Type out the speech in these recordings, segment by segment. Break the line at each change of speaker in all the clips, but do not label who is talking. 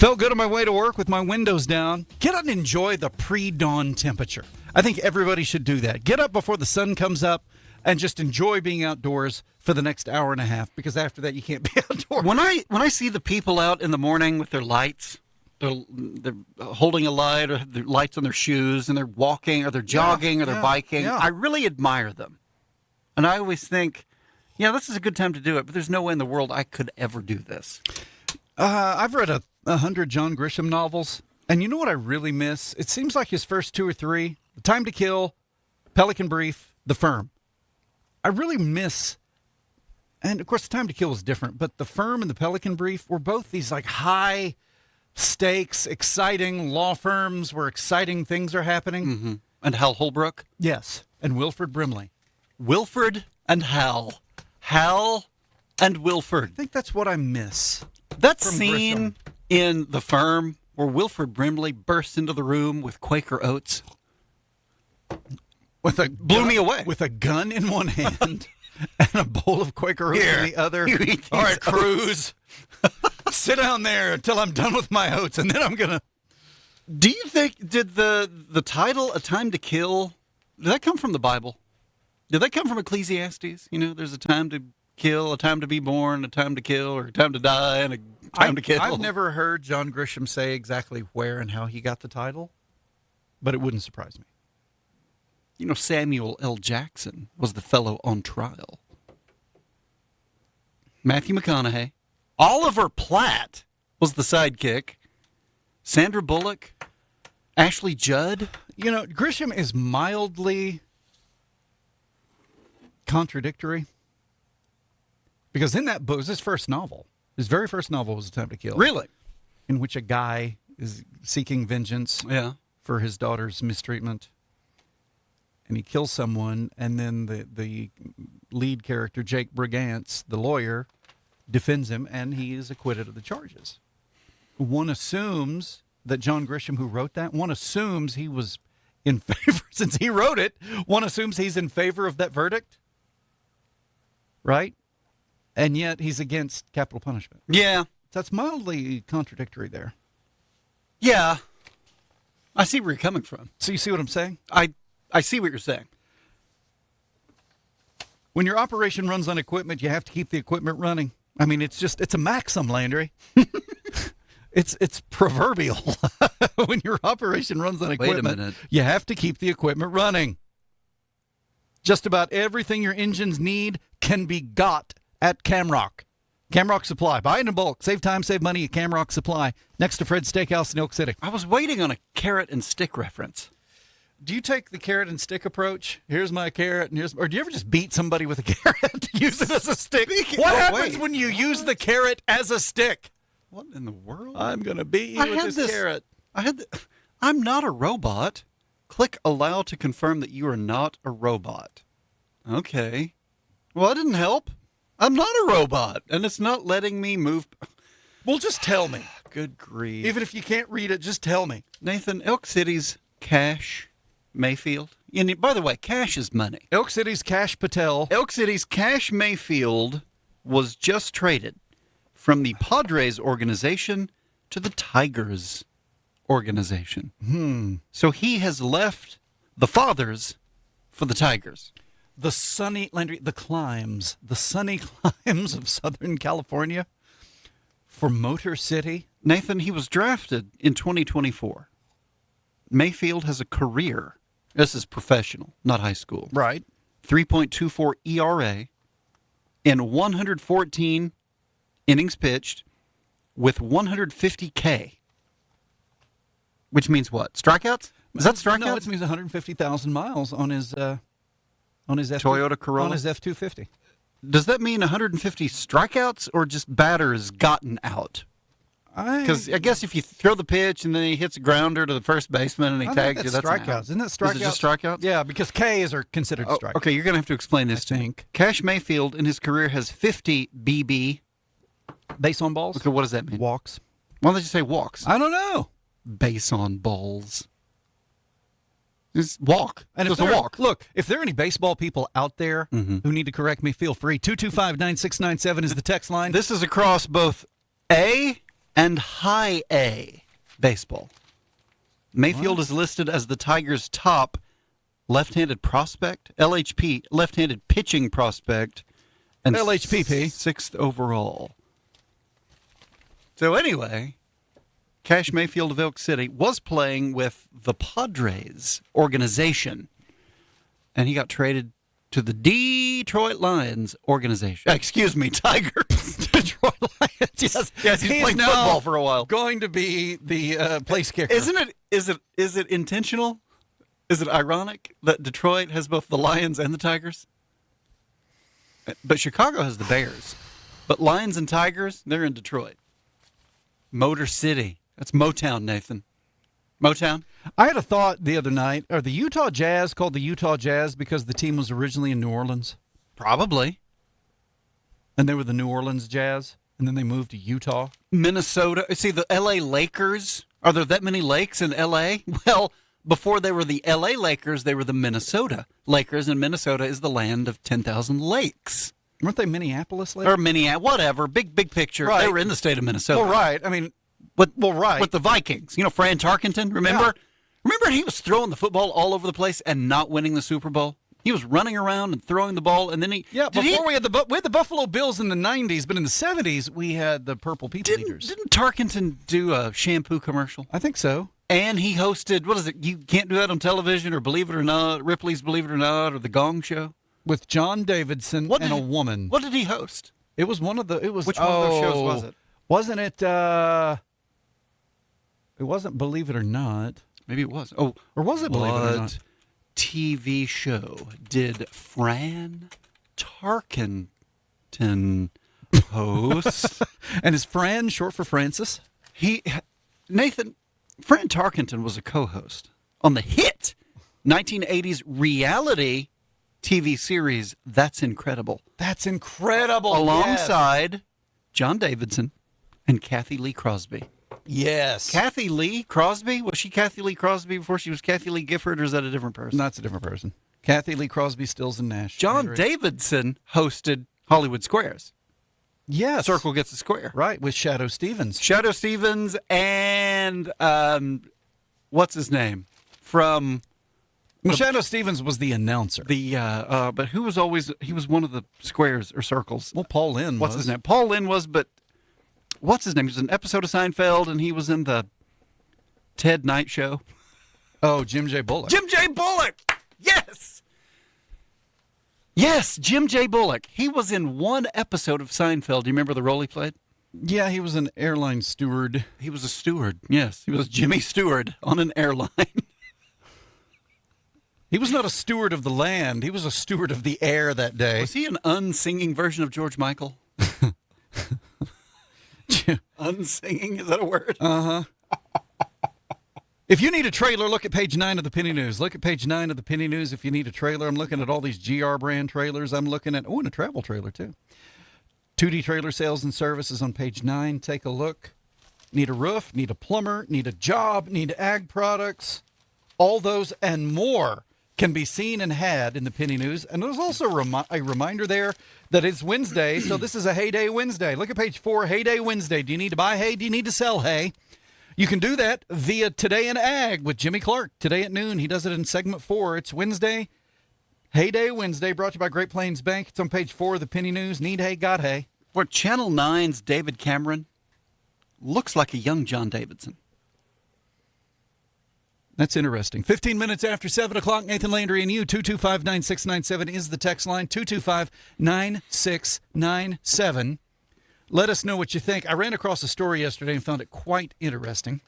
Felt good on my way to work with my windows down. Get out and enjoy the pre-dawn temperature. I think everybody should do that. Get up before the sun comes up and just enjoy being outdoors for the next hour and a half, because after that you can't be outdoors.
When I see the people out in the morning with their lights, they're holding a light or their lights on their shoes, and they're walking or they're jogging or they're biking, I really admire them. And I always think, this is a good time to do it, but there's no way in the world I could ever do this.
I've read 100 John Grisham novels, and you know what I really miss? It seems like his first 2 or 3, The Time to Kill, Pelican Brief, The Firm. I really miss, and of course The Time to Kill was different, but The Firm and The Pelican Brief were both these like high stakes, exciting law firms where exciting things are happening.
Mm-hmm. And Hal Holbrook?
Yes, and Wilford Brimley.
Wilford and Hal. Hal and Wilford.
I think that's what I miss.
That scene in The Firm where Wilford Brimley bursts into the room with Quaker Oats blew me away.
With a gun in one hand and a bowl of Quaker Oats in the other. All right, Cruz, sit down there until I'm done with my oats, and then I'm going to...
Do you think, did the title, A Time to Kill, did that come from the Bible? Did that come from Ecclesiastes? There's a time to kill, a time to be born, a time to kill, or a time to die, and a time to kill.
I've never heard John Grisham say exactly where and how he got the title, but it wouldn't surprise me.
Samuel L. Jackson was the fellow on trial. Matthew McConaughey. Oliver Platt was the sidekick. Sandra Bullock. Ashley Judd.
Grisham is mildly contradictory. Because in that book, it was his first novel. His very first novel was A Time to Kill.
Really?
In which a guy is seeking vengeance for his daughter's mistreatment. And he kills someone, and then the lead character, Jake Brigance, the lawyer, defends him, and he is acquitted of the charges. One assumes that John Grisham, who wrote that, one assumes he was in favor, since he wrote it, one assumes he's in favor of that verdict. Right? And yet he's against capital punishment.
Yeah.
That's mildly contradictory there.
Yeah. I see where you're coming from.
So you see what I'm saying?
I see what you're saying.
When your operation runs on equipment, you have to keep the equipment running. I mean, it's a maxim, Landry. It's proverbial. When your operation runs on equipment,
wait a minute,
you have to keep the equipment running. Just about everything your engines need can be got at Camrock. Camrock Supply. Buy it in bulk. Save time, save money at Camrock Supply. Next to Fred's Steakhouse in Elk City.
I was waiting on a carrot and stick reference.
Do you take the carrot and stick approach? Here's my carrot, or do you ever just beat somebody with a carrot? Use it as a stick? What happens when you use the carrot as a stick?
What in the world?
I'm going to beat you with this carrot.
I'm not a robot. Click allow to confirm that you are not a robot. Okay. Well, that didn't help. I'm not a robot, and it's not letting me move.
Well, just tell me.
Good grief.
Even if you can't read it, just tell me.
Nathan, Elk City's Cash Mayfield. And by the way, cash is money.
Elk City's Cash Patel.
Elk City's Cash Mayfield was just traded from the Padres organization to the Tigers organization. So he has left the Fathers for the Tigers.
The sunny climes of Southern California for Motor City.
Nathan, he was drafted in 2024. Mayfield has a career. This is professional, not high school.
Right.
3.24 ERA in 114 innings pitched with 150 K. Which means what? Strikeouts? Is that strikeouts?
No, it means 150,000 miles on his
Toyota Corolla?
On his F-250.
Does that mean 150 strikeouts or just batters gotten out? Because I guess if you throw the pitch and then he hits a grounder to the first baseman and he tags you, that's
strikeouts. Isn't that strikeouts?
Is it just strikeouts?
Yeah, because Ks are considered strikeouts.
Okay, you're going to have to explain this to me. Cash Mayfield in his career has 50 BB.
Base on balls?
Okay, what does that mean?
Walks.
Why don't they just say walks?
I don't know.
Base on balls. Just walk.
And
just
a
walk.
Look, if there are any baseball people out there who need to correct me, feel free. 225-9697 is the text line.
This is across both A and high A baseball. Mayfield is listed as the Tigers' top left-handed prospect, LHP, left-handed pitching prospect, and
LHPP.
6th overall. So anyway, Cash Mayfield of Elk City was playing with the Padres organization, and he got traded to the Detroit Lions organization. Excuse me, Tigers.
Detroit Lions.
Yes, he's playing football for a while.
Going to be the place kicker.
Isn't it? Is it intentional? Is it ironic that Detroit has both the Lions and the Tigers? But Chicago has the Bears. But Lions and Tigers, they're in Detroit. Motor City. That's Motown, Nathan. Motown?
I had a thought the other night. Are the Utah Jazz called the Utah Jazz because the team was originally in New Orleans?
Probably.
And they were the New Orleans Jazz, and then they moved to Utah?
Minnesota. See, the L.A. Lakers. Are there that many lakes in L.A.? Well, before they were the L.A. Lakers, they were the Minnesota Lakers, and Minnesota is the land of 10,000 lakes.
Weren't they Minneapolis Lakers?
Or Minneapolis, whatever. Big picture.
Right.
They were in the state of Minnesota.
Well, right. I mean,
With the Vikings. You know, Fran Tarkenton, remember?
Yeah.
Remember he was throwing the football all over the place and not winning the Super Bowl? He was running around and throwing the ball, and then he...
Yeah, we had the Buffalo Bills in the 90s, but in the 70s, we had the Purple People Eaters.
Didn't Tarkenton do a shampoo commercial?
I think so.
And he hosted, what is it, You Can't Do That on Television, or Believe It or Not, Ripley's Believe It or Not, or The Gong Show?
With John Davidson and a woman.
What did he host?
It was one of the... It was,
Which one of those shows was it?
Wasn't it... It wasn't Believe It or Not.
Maybe it was. Oh,
or was it Believe It or Not?
TV show did Fran Tarkenton host?
And is Fran short for Francis?
Nathan, Fran Tarkenton was a co-host on the hit 1980s reality TV series That's Incredible.
That's incredible.
Alongside John Davidson and Kathy Lee Crosby.
Yes.
Kathy Lee Crosby? Was she Kathy Lee Crosby before she was Kathy Lee Gifford, or is that a different person?
No, it's a different person. Kathy Lee Crosby, Stills and Nash.
John Davidson hosted Hollywood Squares.
Yes.
Circle Gets a Square.
Right, with Shadow Stevens.
Shadow Stevens and, what's his name? From...
Well, Shadow Stevens was the announcer.
But who was always... He was one of the squares or circles.
Well, Paul Lynde
What's his name? Paul Lynde was, but... What's his name? He was in an episode of Seinfeld, and he was in the Ted Knight Show.
Oh, Jim J. Bullock.
Jim J. Bullock! Yes! Yes, Jim J. Bullock. He was in one episode of Seinfeld. Do you remember the role he played?
Yeah, he was an airline steward.
He was a steward, yes. He was Jimmy Stewart on an airline.
He was not a steward of the land. He was a steward of the air that day.
Was he an unsinging version of George Michael? Unsinging, is that a word?
Uh-huh. If you need a trailer, look at page 9 of the Penny News. Look at page 9 of the Penny News if you need a trailer. I'm looking at all these GR brand trailers. I'm looking at, and a travel trailer too. 2D trailer sales and services on page 9. Take a look. Need a roof, need a plumber, need a job, need ag products. All those and more can be seen and had in the Penny News. And there's also a reminder there that it's Wednesday, so this is a Heyday Wednesday. Look at page 4, Heyday Wednesday. Do you need to buy hay? Do you need to sell hay? You can do that via Today in Ag with Jimmy Clark. Today at noon. He does it in segment 4. It's Wednesday, Heyday Wednesday, brought to you by Great Plains Bank. It's on page 4 of the Penny News. Need hay, got hay.
Well, Channel 9's David Cameron looks like a young John Davidson.
That's interesting. 15 minutes after 7 o'clock, Nathan Landry and you. 225-9697 is the text line. 225-9697. Let us know what you think. I ran across a story yesterday and found it quite interesting.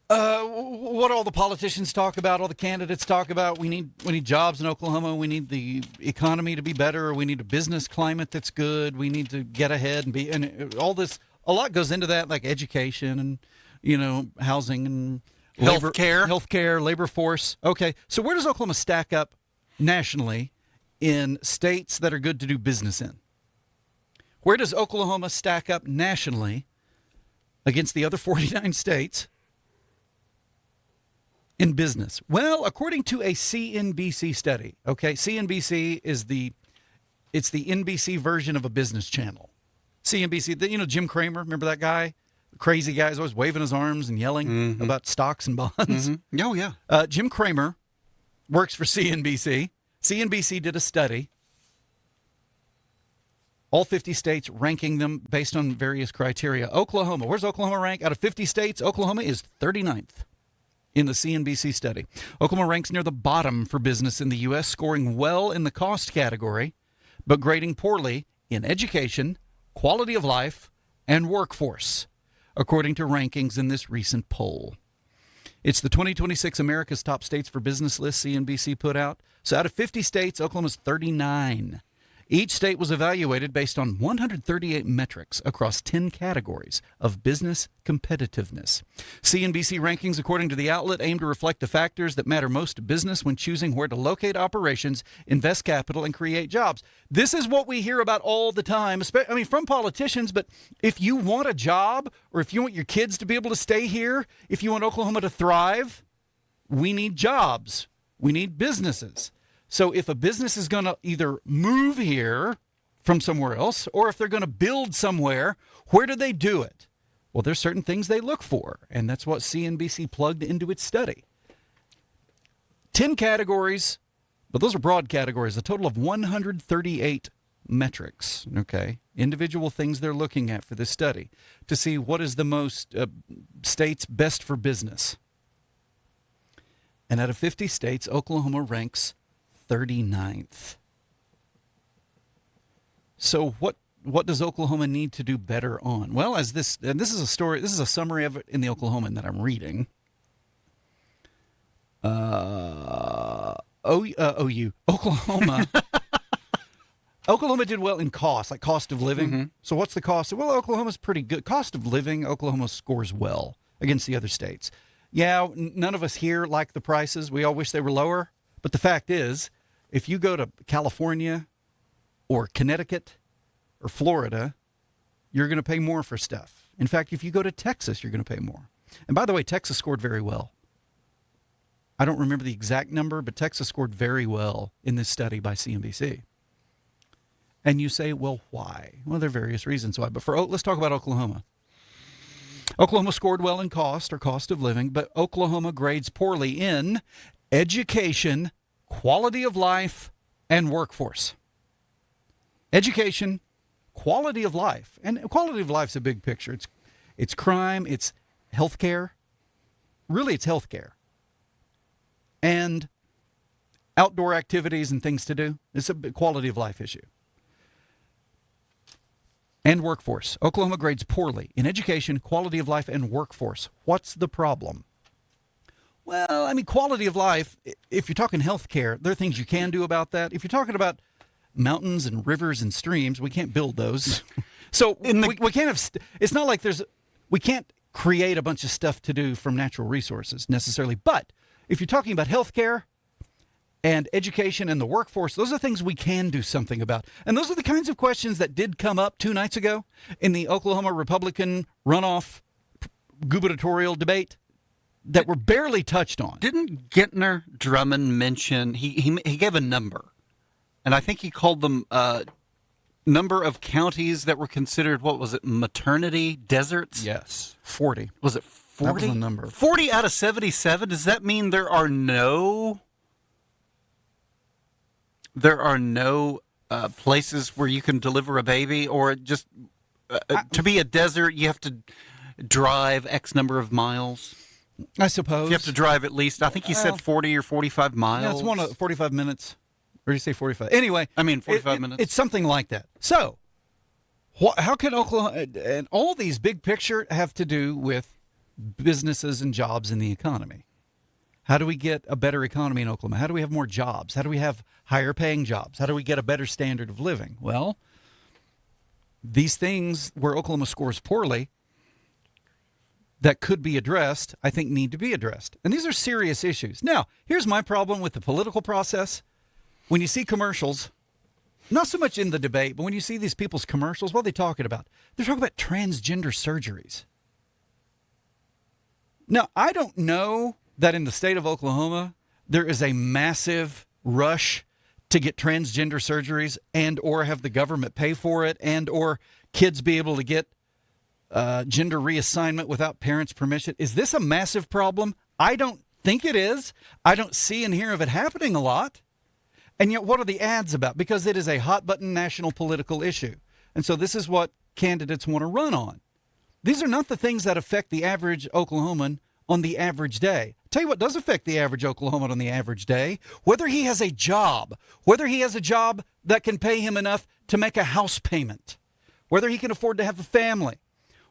What all the politicians talk about, all the candidates talk about, we need jobs in Oklahoma, we need the economy to be better, we need a business climate that's good, we need to get ahead and all this, a lot goes into that, like education and, housing and healthcare, labor force. Okay, so where does Oklahoma stack up nationally in states that are good to do business in? Where does Oklahoma stack up nationally against the other 49 states in business? Well, according to a CNBC study, okay, CNBC is the NBC version of a business channel. CNBC, Jim Cramer, remember that guy? Crazy guy is always waving his arms and yelling about stocks and bonds.
Mm-hmm. Oh, yeah.
Jim Cramer works for CNBC. CNBC did a study, all 50 states, ranking them based on various criteria. Oklahoma, where's Oklahoma rank? Out of 50 states, Oklahoma is 39th in the CNBC study. Oklahoma ranks near the bottom for business in the U.S., scoring well in the cost category, but grading poorly in education, quality of life, and workforce, according to rankings in this recent poll. It's the 2026 America's Top States for Business list CNBC put out. So out of 50 states, Oklahoma's 39. Each state was evaluated based on 138 metrics across 10 categories of business competitiveness. CNBC rankings, according to the outlet, aim to reflect the factors that matter most to business when choosing where to locate operations, invest capital, and create jobs. This is what we hear about all the time, from politicians, but if you want a job or if you want your kids to be able to stay here, if you want Oklahoma to thrive, we need jobs. We need businesses. So if a business is going to either move here from somewhere else or if they're going to build somewhere, where do they do it? Well, there's certain things they look for, and that's what CNBC plugged into its study. 10 categories, but those are broad categories, a total of 138 metrics, okay? Individual things they're looking at for this study to see what is the most states best for business. And out of 50 states, Oklahoma ranks 39th. So what does Oklahoma need to do better on? Well, this is a summary of it in the Oklahoman that I'm reading. Oklahoma. Oklahoma did well in cost, like cost of living. Mm-hmm. So what's the cost? Well, Oklahoma's pretty good. Cost of living, Oklahoma scores well against the other states. Yeah, none of us here like the prices. We all wish they were lower. But the fact is, if you go to California or Connecticut or Florida, you're going to pay more for stuff. In fact, if you go to Texas, you're going to pay more. And by the way, Texas scored very well. I don't remember the exact number, but Texas scored very well in this study by CNBC. And you say, well, why? Well, there are various reasons why. But let's talk about Oklahoma. Oklahoma scored well in cost or cost of living, but Oklahoma grades poorly in education, quality of life, and workforce. Education, quality of life. And quality of life is a big picture. It's crime, it's healthcare. Really, it's healthcare. And outdoor activities and things to do. It's a quality of life issue. And workforce. Oklahoma grades poorly in education, quality of life, and workforce. What's the problem? Well, quality of life, if you're talking health care, there are things you can do about that. If you're talking about mountains and rivers and streams, we can't build those. So we can't have, it's not like we can't create a bunch of stuff to do from natural resources necessarily. But if you're talking about health care and education and the workforce, those are things we can do something about. And those are the kinds of questions that did come up 2 nights ago in the Oklahoma Republican runoff gubernatorial debate that were barely touched on.
Didn't Gentner Drummond mention, he gave a number, and I think he called them number of counties that were considered, what was it, maternity deserts?
Yes, 40.
Was it 40?
That was the number.
40 out of 77? Does that mean there are no places where you can deliver a baby, or just to be a desert you have to drive X number of miles?
I suppose.
You have to drive at least, I think he said 40 or 45 miles.
Yeah, it's one of 45 minutes. Or did you say 45? Anyway.
45 minutes.
It's something like that. So, how can Oklahoma, and all these big picture have to do with businesses and jobs in the economy. How do we get a better economy in Oklahoma? How do we have more jobs? How do we have higher paying jobs? How do we get a better standard of living? Well, these things where Oklahoma scores poorly that could be addressed, I think need to be addressed. And these are serious issues. Now, here's my problem with the political process. When you see commercials, not so much in the debate, but when you see these people's commercials, what are they talking about? They're talking about transgender surgeries. Now, I don't know that in the state of Oklahoma, there is a massive rush to get transgender surgeries and or have the government pay for it and or kids be able to get gender reassignment without parents' permission? Is this a massive problem? I don't think it is. I don't see and hear of it happening a lot. And yet, what are the ads about? Because it is a hot-button national political issue. And so this is what candidates want to run on. These are not the things that affect the average Oklahoman on the average day. I'll tell you what does affect the average Oklahoman on the average day: whether he has a job, whether he has a job that can pay him enough to make a house payment, whether he can afford to have a family,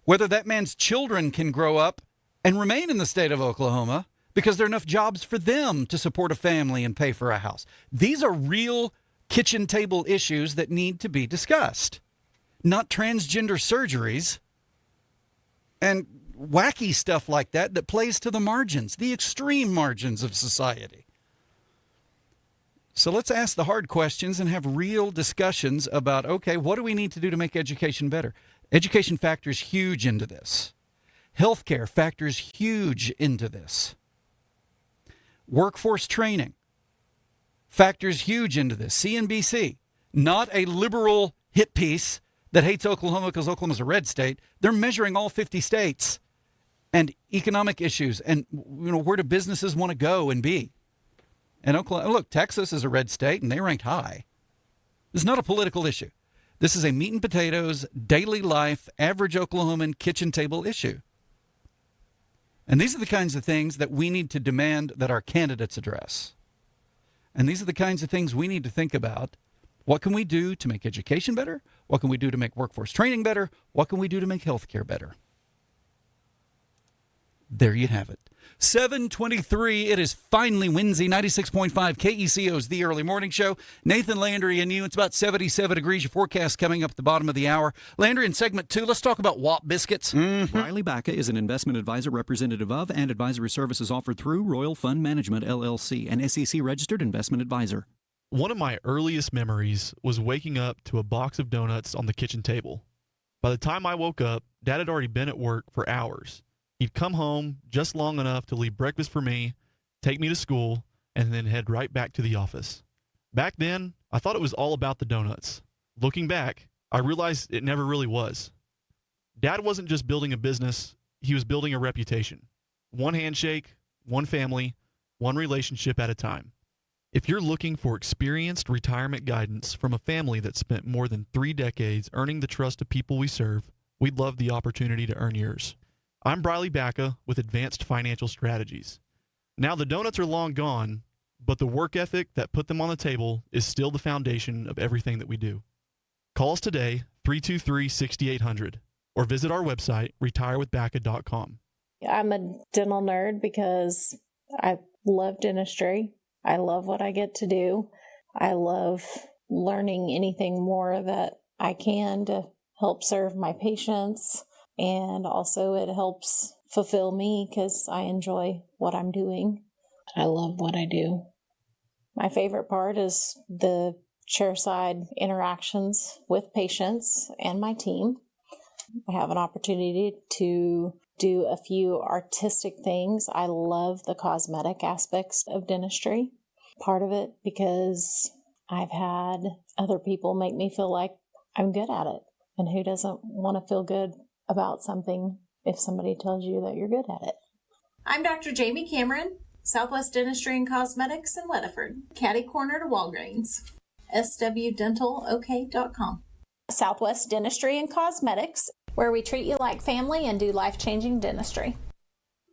whether that man's children can grow up and remain in the state of Oklahoma because there are enough jobs for them to support a family and pay for a house. These are real kitchen table issues that need to be discussed, not transgender surgeries and wacky stuff like that that plays to the margins, the extreme margins of society. So let's ask the hard questions and have real discussions about, okay, what do we need to do to make education better? Education factors huge into this. Healthcare factors huge into this. Workforce training factors huge into this. CNBC, not a liberal hit piece that hates Oklahoma because Oklahoma's a red state. They're measuring all 50 states and economic issues and where do businesses want to go and be. And Oklahoma, look, Texas is a red state and they ranked high. This is not a political issue. This is a meat and potatoes, daily life, average Oklahoman kitchen table issue. And these are the kinds of things that we need to demand that our candidates address. And these are the kinds of things we need to think about. What can we do to make education better? What can we do to make workforce training better? What can we do to make healthcare better? There you have it. 7:23. It is finally Wednesday, 96.5 KECO's The Early Morning Show. Nathan, Landry, and you. It's about 77 degrees. Your forecast coming up at the bottom of the hour. Landry, in segment 2, let's talk about WAP biscuits.
Riley Baca is an investment advisor, representative of, and advisory services offered through Royal Fund Management, LLC, an SEC-registered investment advisor.
One of my earliest memories was waking up to a box of donuts on the kitchen table. By the time I woke up, Dad had already been at work for hours. He'd come home just long enough to leave breakfast for me, take me to school, and then head right back to the office. Back then, I thought it was all about the donuts. Looking back, I realized it never really was. Dad wasn't just building a business, he was building a reputation. One handshake, one family, one relationship at a time. If you're looking for experienced retirement guidance from a family that spent more than 3 decades earning the trust of people we serve, we'd love the opportunity to earn yours. I'm Riley Baca with Advanced Financial Strategies. Now the donuts are long gone, but the work ethic that put them on the table is still the foundation of everything that we do. Call us today, 323-6800, or visit our website, retirewithbaca.com.
I'm a dental nerd because I love dentistry. I love what I get to do. I love learning anything more that I can to help serve my patients. And also it helps fulfill me because I enjoy what I'm doing. I love what I do. My favorite part is the chairside interactions with patients and my team. I have an opportunity to do a few artistic things. I love the cosmetic aspects of dentistry. Part of it because I've had other people make me feel like I'm good at it. And who doesn't want to feel good about something if somebody tells you that you're good at it?
I'm Dr. Jamie Cameron, Southwest Dentistry and Cosmetics in Weatherford, catty corner to Walgreens. swdentalok.com.
Southwest Dentistry and Cosmetics, where we treat you like family and do life-changing dentistry.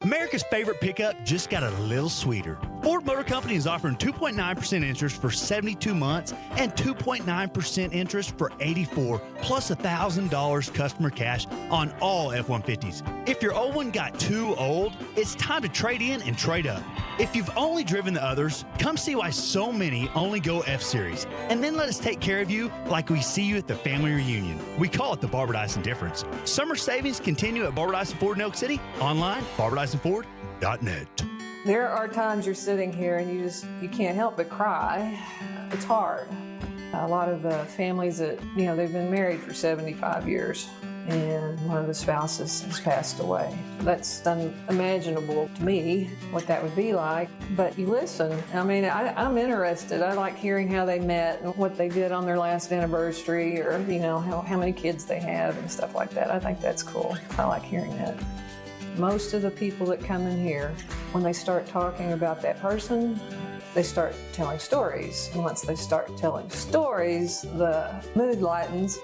America's favorite pickup just got a little sweeter. Ford Motor Company is offering 2.9% interest for 72 months and 2.9% interest for 84, plus $1,000 customer cash on all F-150s. If your old one got too old, it's time to trade in and trade up. If you've only driven the others, come see why so many only go F-Series. And then let us take care of you like we see you at the family reunion. We call it the Barbara Dyson difference. Summer savings continue at Barbara Dyson Ford in Elk City. Online, BarbaraDysonFord.net.
There are times you're sitting here and you can't help but cry. It's hard. A lot of families that, they've been married for 75 years and one of the spouses has passed away. That's unimaginable to me what that would be like, but you listen. I mean, I'm interested. I like hearing how they met and what they did on their last anniversary, or, you know, how many kids they have and stuff like that. I think that's cool. I like hearing that. Most of the people that come in here, when they start talking about that person, they start telling stories. And once they start telling stories, the mood lightens,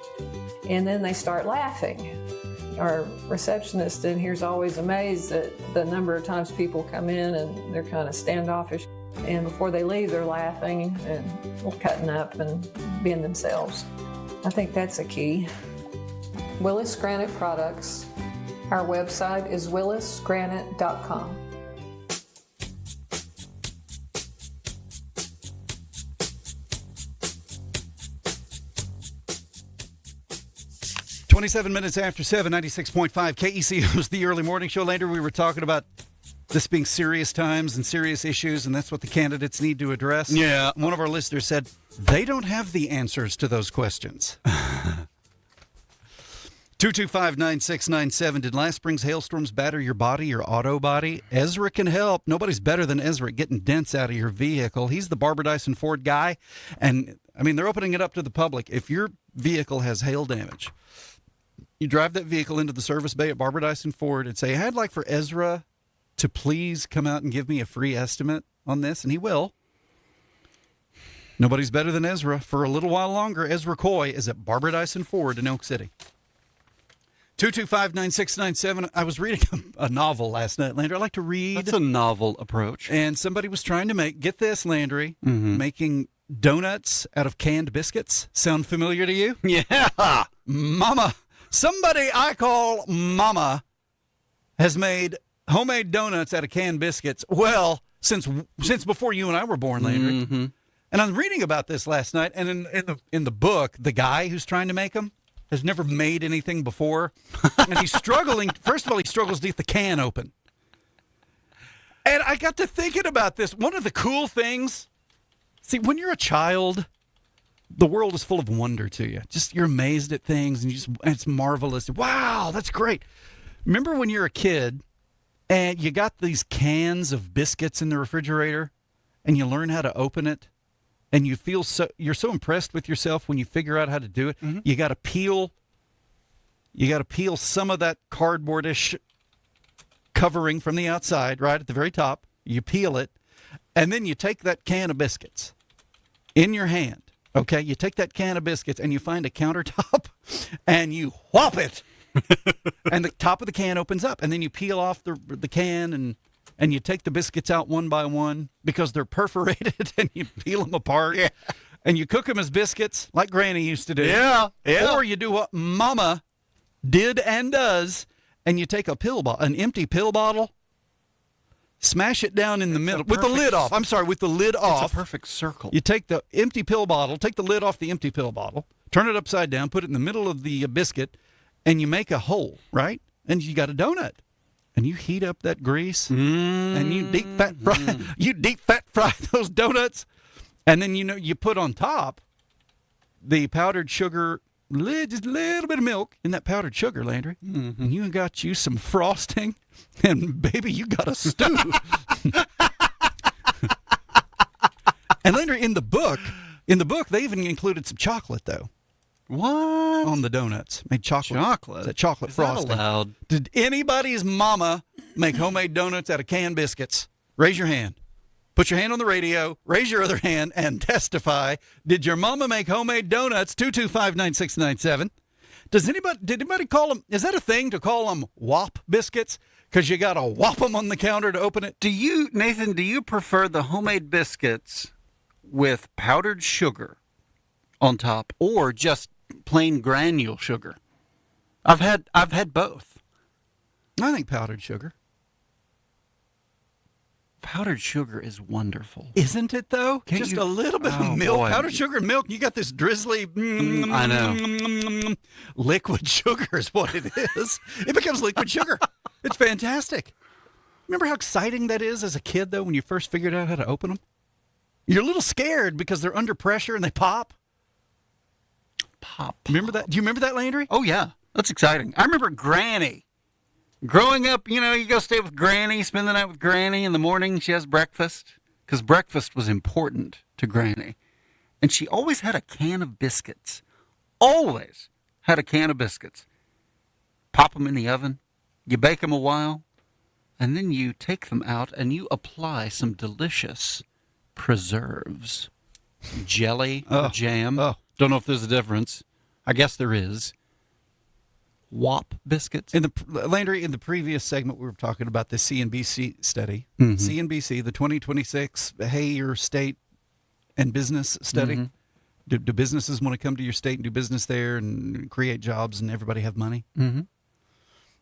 and then they start laughing. Our receptionist in here is always amazed at the number of times people come in and they're kind of standoffish. And before they leave, they're laughing and cutting up and being themselves. I think that's a key. Willis Granite Products. Our website is willisgranite.com.
Minutes after 7, 96.5 KECO's The Early Morning Show. Later, we were talking about this being serious times and serious issues, and that's what the candidates need to address.
Yeah.
One of our listeners said, they don't have the answers to those questions. 225-9697. Did last spring's hailstorms batter your body, your auto body? Ezra can help. Nobody's better than Ezra at getting dents out of your vehicle. He's the Barbara Dyson Ford guy, and, I mean, they're opening it up to the public. If your vehicle has hail damage, you drive that vehicle into the service bay at Barbara Dyson Ford and say, I'd like for Ezra to please come out and give me a free estimate on this, and he will. Nobody's better than Ezra. For a little while longer, Ezra Coy is at Barbara Dyson Ford in Elk City. 225-9697. I was reading a novel last night, Landry. I like to read.
That's a novel approach.
And somebody was trying to make, get this, Landry, making donuts out of canned biscuits. Sound familiar to you?
Yeah.
Mama. Somebody I call Mama has made homemade donuts out of canned biscuits. Well, since before you and I were born, Landry.
Mm-hmm.
And I was reading about this last night. And in the book, the guy who's trying to make them has never made anything before. And he's struggling. First of all, he struggles to get the can open. And I got to thinking about this. One of the cool things, when you're a child, the world is full of wonder to you. Just you're amazed at things, and it's marvelous. Wow, that's great. Remember when you're a kid and you got these cans of biscuits in the refrigerator and you learn how to open it, and you're so impressed with yourself when you figure out how to do it. Mm-hmm. You got to peel some of that cardboardish covering from the outside right at the very top. You peel it, and then you take that can of biscuits in your hand. Okay, you take that can of biscuits and you find a countertop and you whop it. And the top of the can opens up, and then you peel off the can and you take the biscuits out one by one because they're perforated, and you peel them apart.
Yeah.
And you cook them as biscuits like Granny used to do.
Yeah.
Or you do what Mama did and does, and you take an empty pill bottle, smash it down in the middle with the lid off. I'm sorry, with the lid off.
It's a perfect circle.
You take the empty pill bottle, take the lid off the empty pill bottle, turn it upside down, put it in the middle of the biscuit, and you make a hole, right? And you got a donut. And you heat up that grease, and you deep fat fry those donuts, and then you put on top the powdered sugar, just a little bit of milk in that powdered sugar, Landry, and you got you some frosting, and baby, you got a stew. And Landry, in the book, they even included some chocolate though.
What?
On the donuts. Made chocolate.
Chocolate?
That chocolate frosting.
That allowed?
Did anybody's mama make homemade donuts out of canned biscuits? Raise your hand. Put your hand on the radio, raise your other hand, and testify. Did your mama make homemade donuts? 225-9697. Did anybody call them, is that a thing to call them whop biscuits? Because you got to whop them on the counter to open it?
Nathan, do you prefer the homemade biscuits with powdered sugar on top, or just plain granule sugar? I've had both.
I think powdered sugar.
Powdered sugar is wonderful.
Isn't it, though? Just a little bit of milk.
Boy.
Powdered sugar and milk. You got this drizzly...
I know.
Liquid sugar is what it is. It becomes liquid sugar. It's fantastic. Remember how exciting that is as a kid, though, when you first figured out how to open them? You're a little scared because they're under pressure and they pop.
Pop.
Remember that? Do you remember that, Landry?
Oh, yeah. That's exciting. I remember Granny. Growing up, you go stay with Granny, spend the night with Granny. In the morning, she has breakfast, because breakfast was important to Granny. And she always had a can of biscuits. Always had a can of biscuits. Pop them in the oven. You bake them a while. And then you take them out and you apply some delicious preserves. Jelly, jam. Don't know if there's a difference. I guess there is. WAP biscuits.
Landry, in the previous segment, we were talking about the CNBC study. CNBC, the 2026 Your State and Business study. Mm-hmm. Do businesses want to come to your state and do business there and create jobs and everybody have money? Mm-hmm.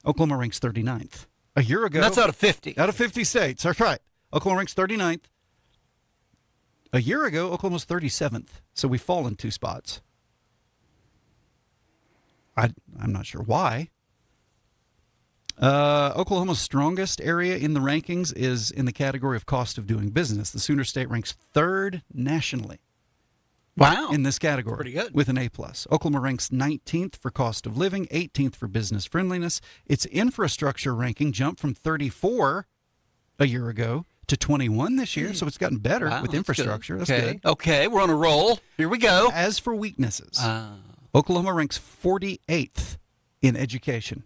Oklahoma ranks 39th. A year ago.
And that's out of 50.
Out of 50 states. That's right. Oklahoma ranks 39th. A year ago, Oklahoma was 37th. So we've fallen 2 spots. I'm not sure why. Oklahoma's strongest area in the rankings is in the category of cost of doing business. The Sooner State ranks 3rd nationally.
Wow.
In this category.
Pretty good.
With an A+. Oklahoma ranks 19th for cost of living, 18th for business friendliness. Its infrastructure ranking jumped from 34 a year ago to 21 this year, so it's gotten better with infrastructure. That's good.
Okay, we're on a roll. Here we go.
As for weaknesses, Oklahoma ranks 48th in education.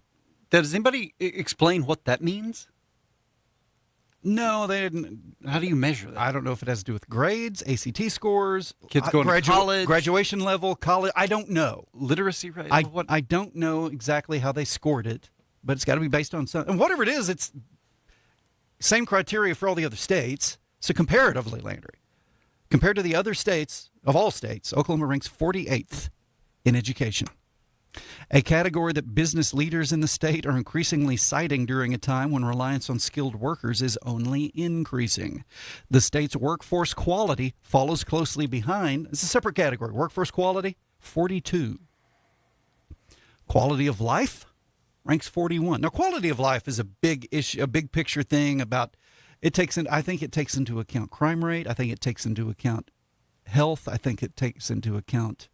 Does anybody explain what that means?
No, they didn't.
How do you measure that?
I don't know if it has to do with grades, ACT scores,
kids going to college,
graduation level, college. I don't know.
Literacy rate.
I don't know exactly how they scored it, but it's got to be based on something. And whatever it is, it's same criteria for all the other states. So comparatively, Landry, compared to the other states, of all states, Oklahoma ranks 48th in education. A category that business leaders in the state are increasingly citing during a time when reliance on skilled workers is only increasing. The state's workforce quality follows closely behind. It's a separate category. Workforce quality, 42. Quality of life ranks 41. Now, quality of life is a big issue, a big picture thing about I think it takes into account crime rate. I think it takes into account health. I think it takes into account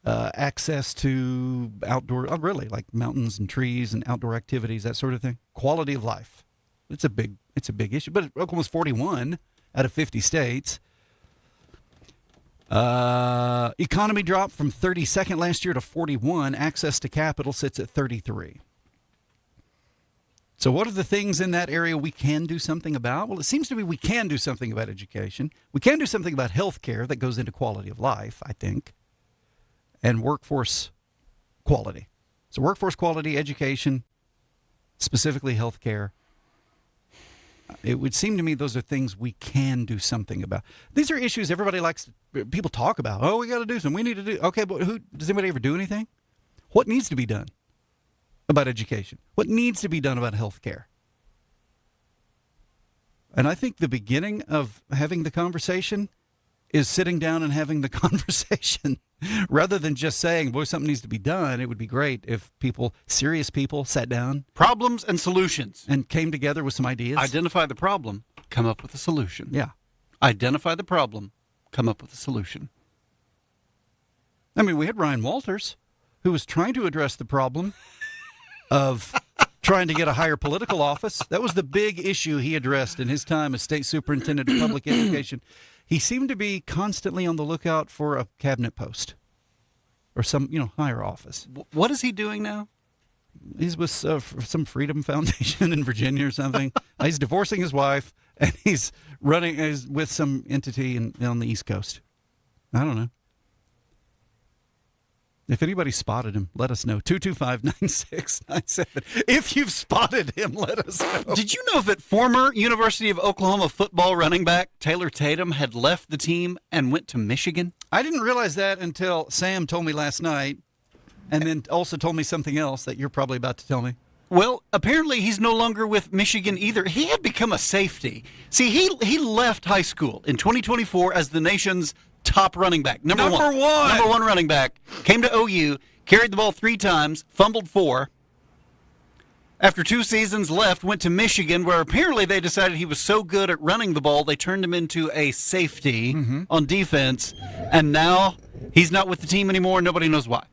access to outdoor, really like mountains and trees and outdoor activities, that sort of thing. Quality of life. It's a big issue. But Oklahoma's 41 out of 50 states. Economy dropped from 32nd last year to 41. Access to capital sits at 33. So what are the things in that area we can do something about? Well, it seems to me we can do something about education. We can do something about health care that goes into quality of life, I think. And workforce quality. So workforce quality, education, specifically health care. It would seem to me those are things we can do something about. These are issues everybody likes, people talk about. Oh, we got to do something. We need to do. Okay, but does anybody ever do anything? What needs to be done about education? What needs to be done about health care? And I think the beginning of having the conversation is sitting down and having the conversation rather than just saying, boy, something needs to be done. It would be great if serious people sat down.
Problems and solutions.
And came together with some ideas.
Identify the problem, come up with a solution.
Yeah.
Identify the problem, come up with a solution.
I mean, we had Ryan Walters, who was trying to address the problem of trying to get a higher political office. That was the big issue he addressed in his time as state superintendent of public education. He seemed to be constantly on the lookout for a cabinet post or some, higher office.
What is he doing now?
He's with some Freedom Foundation in Virginia or something. He's divorcing his wife, and he's with some entity on the East Coast. I don't know. If anybody spotted him, let us know. 225-9697. If you've spotted him, let us know.
Did you know that former University of Oklahoma football running back Taylor Tatum had left the team and went to Michigan?
I didn't realize that until Sam told me last night, and then also told me something else that you're probably about to tell me.
Well, apparently he's no longer with Michigan either. He had become a safety. See, he left high school in 2024 as the nation's top running back. Number one running back. Came to OU, carried the ball 3 times, fumbled 4. After 2 seasons left, went to Michigan, where apparently they decided he was so good at running the ball, they turned him into a safety on defense, and now he's not with the team anymore, and nobody knows why.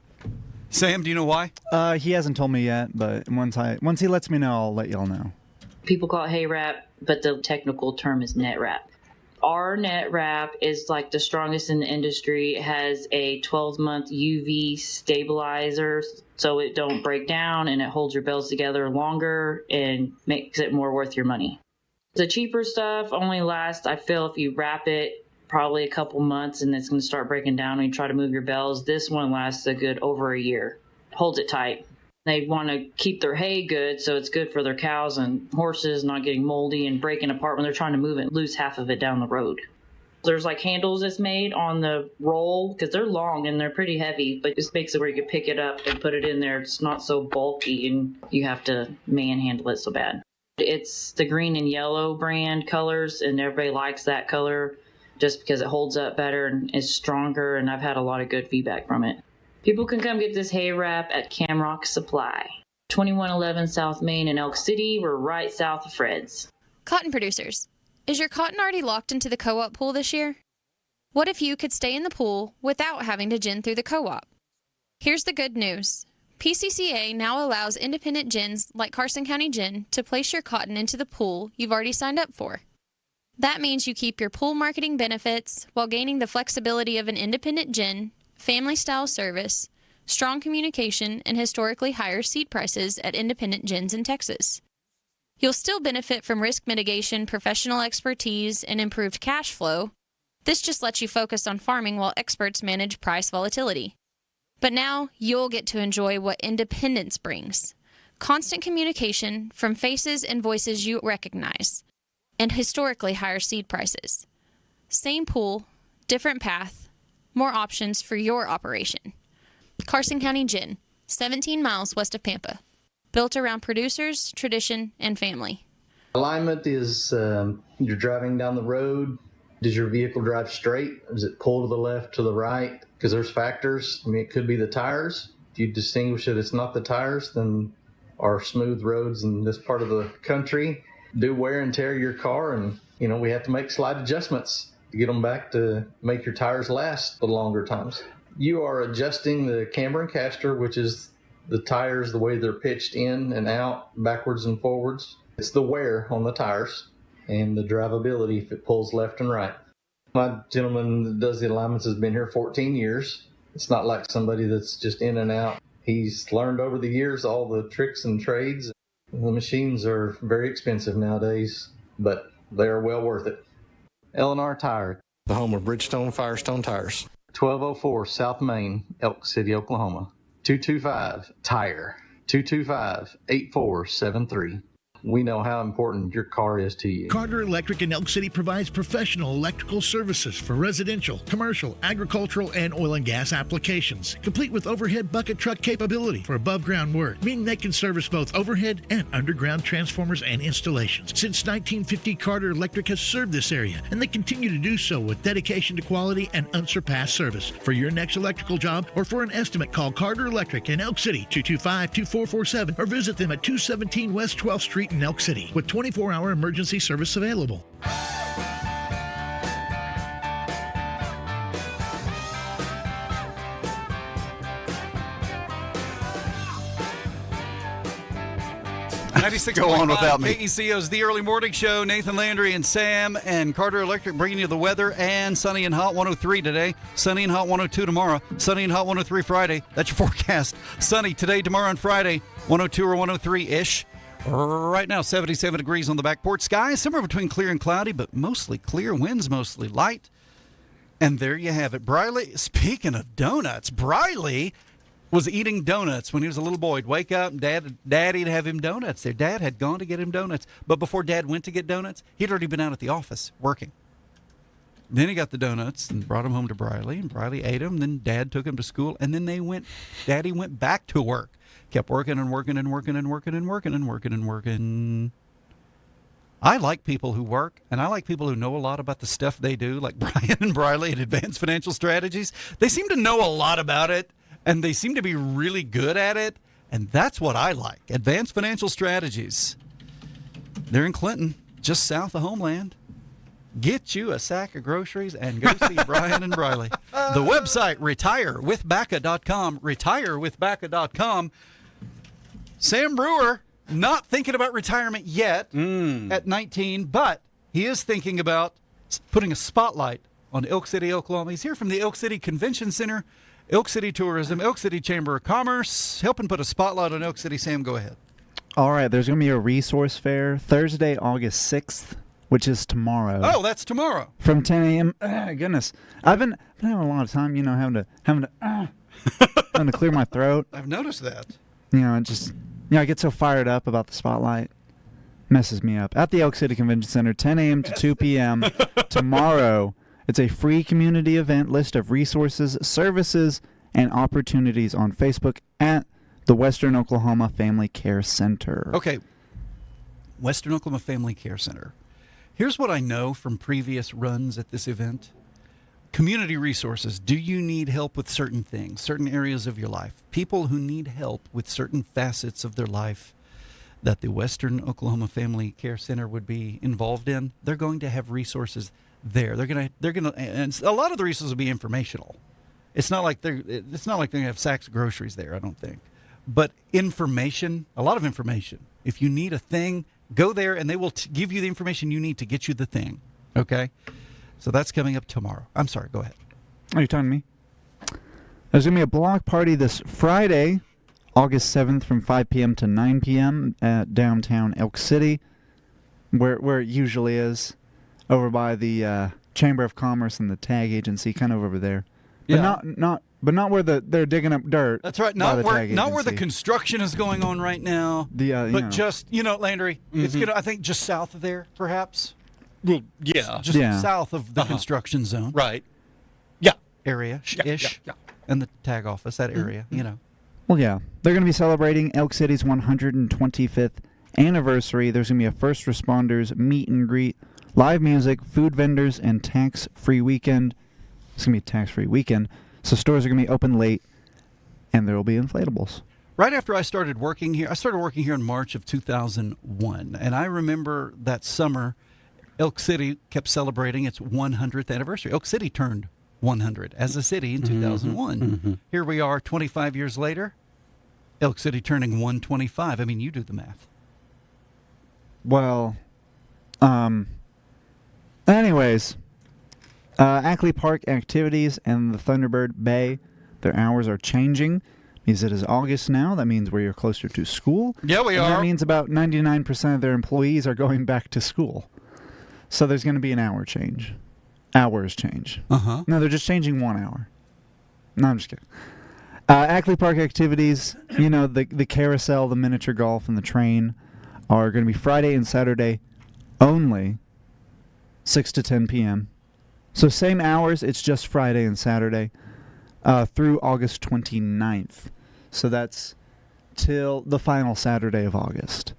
Sam, do you know why?
He hasn't told me yet, but once he lets me know, I'll let y'all know.
People call it hay wrap, but the technical term is net wrap. Our net wrap is like the strongest in the industry. It has a 12-month UV stabilizer so it don't break down, and it holds your bells together longer and makes it more worth your money. The cheaper stuff only lasts, I feel, if you wrap it, probably a couple months, and it's going to start breaking down when you try to move your bells. This one lasts a good over a year. Holds it tight. They want to keep their hay good, so it's good for their cows and horses not getting moldy and breaking apart when they're trying to move it and lose half of it down the road. There's like handles that's made on the roll because they're long and they're pretty heavy, but this makes it where you can pick it up and put it in there. It's not so bulky and you have to manhandle it so bad. It's the green and yellow brand colors, and everybody likes that color just because it holds up better and is stronger, and I've had a lot of good feedback from it. People can come get this hay wrap at Camrock Supply, 2111 South Main in Elk City. We're right south of Fred's.
Cotton producers, is your cotton already locked into the co-op pool this year? What if you could stay in the pool without having to gin through the co-op? Here's the good news. PCCA now allows independent gins like Carson County Gin to place your cotton into the pool you've already signed up for. That means you keep your pool marketing benefits while gaining the flexibility of an independent gin, family-style service, strong communication, and historically higher seed prices at independent gins in Texas. You'll still benefit from risk mitigation, professional expertise, and improved cash flow. This just lets you focus on farming while experts manage price volatility. But now you'll get to enjoy what independence brings. Constant communication from faces and voices you recognize, and historically higher seed prices. Same pool, different path, more options for your operation. Carson County Gin, 17 miles west of Pampa. Built around producers, tradition, and family.
Alignment is you're driving down the road. Does your vehicle drive straight? Does it pull to the left, to the right? Because there's factors. I mean, it could be the tires. If you distinguish that it's not the tires, then our smooth roads in this part of the country do wear and tear your car. And, we have to make slight adjustments to get them back to make your tires last the longer times. You are adjusting the camber and caster, which is the tires, the way they're pitched in and out, backwards and forwards. It's the wear on the tires and the drivability if it pulls left and right. My gentleman that does the alignments has been here 14 years. It's not like somebody that's just in and out. He's learned over the years all the tricks and trades. The machines are very expensive nowadays, but they are well worth it. L&R Tire,
the home of Bridgestone Firestone tires.
1204 South Main, Elk City, Oklahoma. 225-TIRE, 225-8473. We know how important your car is to you.
Carter Electric in Elk City provides professional electrical services for residential, commercial, agricultural, and oil and gas applications, complete with overhead bucket truck capability for above-ground work, meaning they can service both overhead and underground transformers and installations. Since 1950, Carter Electric has served this area, and they continue to do so with dedication to quality and unsurpassed service. For your next electrical job or for an estimate, call Carter Electric in Elk City, 225-2447, or visit them at 217 West 12th Street in Elk City, with 24-hour emergency service available.
Go on without me. KECO's The Early Morning Show. Nathan, Landry, and Sam, and Carter Electric bringing you the weather. And sunny and hot 103 today. Sunny and hot 102 tomorrow. Sunny and hot 103 Friday. That's your forecast. Sunny today, tomorrow, and Friday. 102 or 103-ish. Right now, 77 degrees on the back porch. Sky somewhere between clear and cloudy, but mostly clear. Winds mostly light. And there you have it. Briley, speaking of donuts, Briley was eating donuts when he was a little boy. He'd wake up, and Daddy'd have him donuts. Their dad had gone to get him donuts. But before Dad went to get donuts, he'd already been out at the office working. Then he got the donuts and brought them home to Briley, and Briley ate them. Then Dad took him to school, and then Daddy went back to work. Kept working and working and working and working and working and working and working. I like people who work, and I like people who know a lot about the stuff they do, like Brian and Briley at Advanced Financial Strategies. They seem to know a lot about it, and they seem to be really good at it, and that's what I like. Advanced Financial Strategies. They're in Clinton, just south of Homeland. Get you a sack of groceries and go see Brian and Briley. The website, retirewithbacca.com, retirewithbacca.com. Sam Brewer, not thinking about retirement yet at 19, but he is thinking about putting a spotlight on Elk City, Oklahoma. He's here from the Elk City Convention Center, Elk City Tourism, Elk City Chamber of Commerce, helping put a spotlight on Elk City. Sam, go ahead.
All right, there's going to be a resource fair Thursday, August 6th, which is tomorrow.
Oh, that's tomorrow.
From 10 a.m. Goodness. I've been having a lot of time, having to clear my throat.
I've noticed that.
I get so fired up about the spotlight. Messes me up. At the Elk City Convention Center, 10 a.m. to 2 p.m. tomorrow. It's a free community event. List of resources, services, and opportunities on Facebook at the Western Oklahoma Family Care Center.
Okay. Western Oklahoma Family Care Center. Here's what I know from previous runs at this event. Community resources. Do you need help with certain things, certain areas of your life? People who need help with certain facets of their life that the Western Oklahoma Family Care Center would be involved in, they're going to have resources there. They're gonna, and a lot of the resources will be informational. It's not like they're going to have sacks of groceries there, I don't think. But information, a lot of information. If you need a thing, go there and they will give you the information you need to get you the thing. Okay? So that's coming up tomorrow. I'm sorry, go ahead.
Are you talking to me? There's going to be a block party this Friday, August 7th from 5 p.m. to 9 p.m. at downtown Elk City, where it usually is, over by the Chamber of Commerce and the tag agency, kind of over there.
Yeah.
But not where they're digging up dirt.
That's right. Not where the construction is going on right now. But just, Landry, it's I think just south of there, perhaps.
Well, yeah.
Just south of the construction zone.
Right. Yeah.
Area-ish. Yeah. And the tag office, that area,
Well, yeah. They're going to be celebrating Elk City's 125th anniversary. There's going to be a first responders meet and greet, live music, food vendors, and tax-free weekend. It's going to be a tax-free weekend. So stores are going to be open late, and there will be inflatables.
Right after I started working here in March of 2001, and I remember that summer, Elk City kept celebrating its 100th anniversary. Elk City turned 100 as a city in 2001. Mm-hmm. Here we are 25 years later, Elk City turning 125. I mean, you do the math.
Well, anyways, Ackley Park activities and the Thunderbird Bay, their hours are changing. Because it is August now. That means we're closer to school.
Yeah, we are.
That means about 99% of their employees are going back to school. So there's going to be an hours change.
Uh-huh.
No, they're just changing 1 hour. No, I'm just kidding. Ackley Park activities, the carousel, the miniature golf, and the train are going to be Friday and Saturday only, 6 to 10 p.m. So same hours, it's just Friday and Saturday through August 29th. So that's till the final Saturday of August.